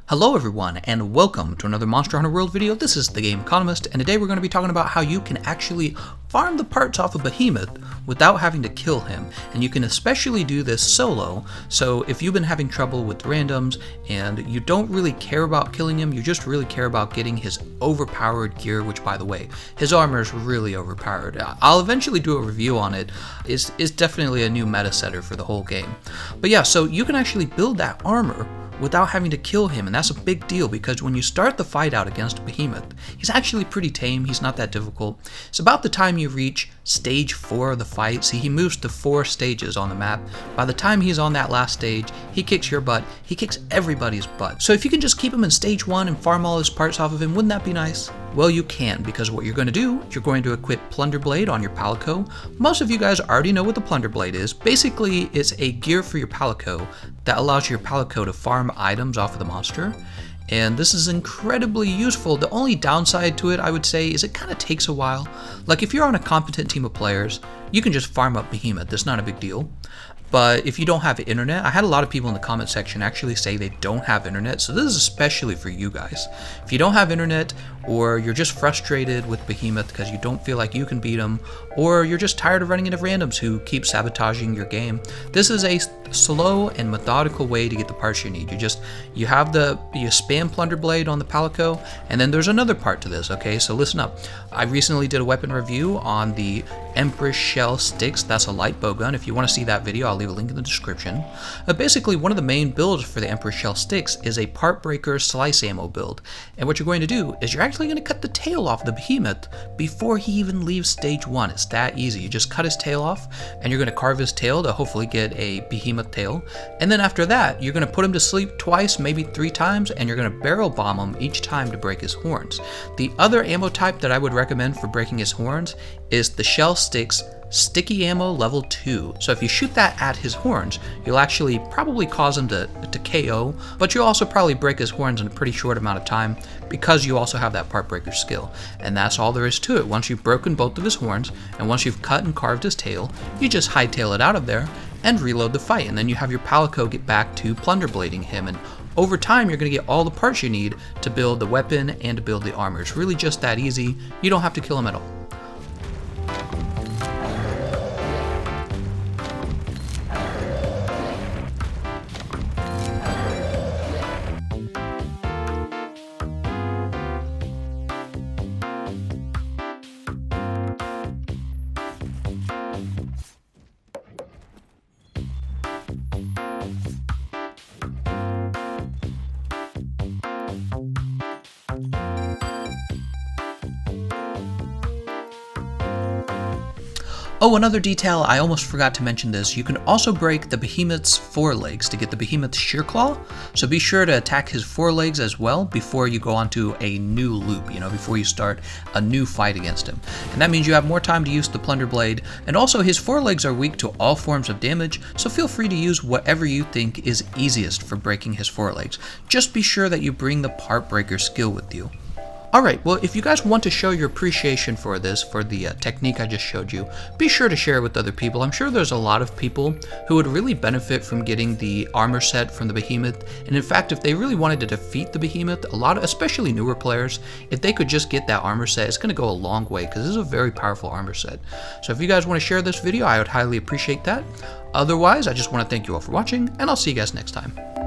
Hello everyone, and welcome to another Monster Hunter World video. This is the Game Economist, and today we're going to be talking about how you can actually farm the parts off of Behemoth without having to kill him. And you can especially do this solo, so if you've been having trouble with randoms and you don't really care about killing him, you just really care about getting his overpowered gear, which by the way, his armor is really overpowered. I'll eventually do a review on it. It's definitely a new meta setter for the whole game. But yeah, so you can actually build that armor without having to kill him, and that's a big deal because when you start the fight out against Behemoth, he's actually pretty tame. He's not that difficult. It's about the time you reach stage 4 of the fight. See, he moves to 4 stages on the map. By the time he's on that last stage, he kicks your butt. He kicks everybody's butt. So if you can just keep him in stage 1 and farm all his parts off of him, wouldn't that be nice? Well, you can, because what you're going to do, you're going to equip Plunder Blade on your Palico. Most of you guys already know what the Plunder Blade is. Basically, it's a gear for your Palico that allows your Palico to farm items off of the monster. And this is incredibly useful. The only downside to it, I would say, is it kind of takes a while. Like if you're on a competent team of players, you can just farm up Behemoth. That's not a big deal. But if you don't have internet, I had a lot of people in the comment section actually say they don't have internet, so this is especially for you guys. If you don't have internet, or you're just frustrated with Behemoth because you don't feel like you can beat him, or you're just tired of running into randoms who keep sabotaging your game, this is a slow and methodical way to get the parts you need. You spam Plunder Blade on the Palico, and then there's another part to this, okay? So listen up. I recently did a weapon review on the Empress Shell Sticks. That's a light bowgun. If you want to see that video, I'll leave a link in the description. Basically, one of the main builds for the Empress Shell Sticks is a part breaker slice ammo build. And what you're going to do is you're actually going to cut the tail off the Behemoth before he even leaves stage 1. It's that easy. You just cut his tail off, and you're going to carve his tail to hopefully get a Behemoth tail. And then after that, you're going to put him to sleep twice, maybe 3 times, and you're going to barrel bomb him each time to break his horns. The other ammo type that I would recommend for breaking his horns is the Shell Sticks Sticky Ammo level 2. So if you shoot that at his horns, you'll actually probably cause him to KO, but you'll also probably break his horns in a pretty short amount of time because you also have that part breaker skill. And that's all there is to it. Once you've broken both of his horns, and once you've cut and carved his tail, you just hightail it out of there and reload the fight, and then you have your Palico get back to Plunder Blading him, and over time you're going to get all the parts you need to build the weapon and to build the armor. It's really just that easy. You don't have to kill him at all. Oh, another detail, I almost forgot to mention this. You can also break the Behemoth's forelegs to get the Behemoth's Shear Claw. So be sure to attack his forelegs as well before you go onto a new loop, before you start a new fight against him. And that means you have more time to use the Plunder Blade. And also his forelegs are weak to all forms of damage, so feel free to use whatever you think is easiest for breaking his forelegs. Just be sure that you bring the part breaker skill with you. Alright, well, if you guys want to show your appreciation for this, for the technique I just showed you, be sure to share it with other people. I'm sure there's a lot of people who would really benefit from getting the armor set from the Behemoth, and in fact, if they really wanted to defeat the Behemoth, especially newer players, if they could just get that armor set, it's going to go a long way, because this is a very powerful armor set. So if you guys want to share this video, I would highly appreciate that. Otherwise, I just want to thank you all for watching, and I'll see you guys next time.